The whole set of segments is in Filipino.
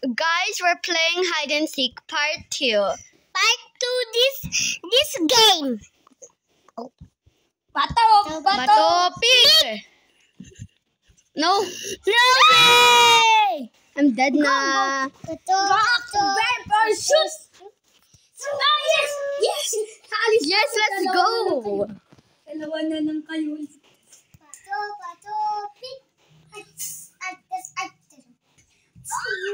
Guys, we're playing hide and seek part 2. Part 2 this game. Oh. Bato pig. No. No way! I'm dead na. Yes, let's go. Dalawa na lang kayo. Bato pig.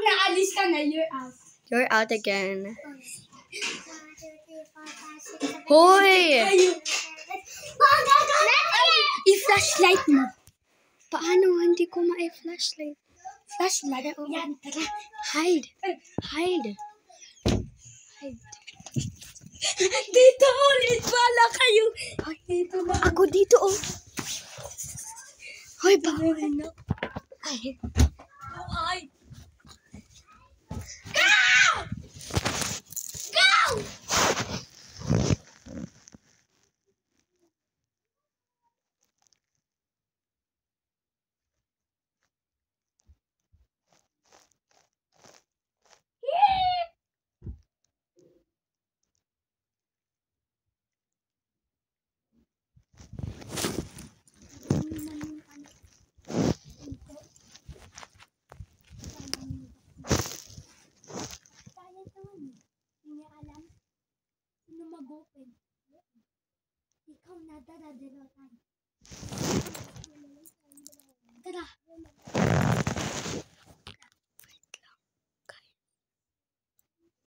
Naalis ka na, you're out. You're out again. Hoy! I-flashlight mo. Paano hindi ko ma-flashlight? Flashlight? Yan, tara. Hide. Hide. Dito ulit, wala kayo. Ay, dito na. Ako dito, oh. Hoy, bawal na. Ay. Mag-open. Ikaw na, tara. Tara.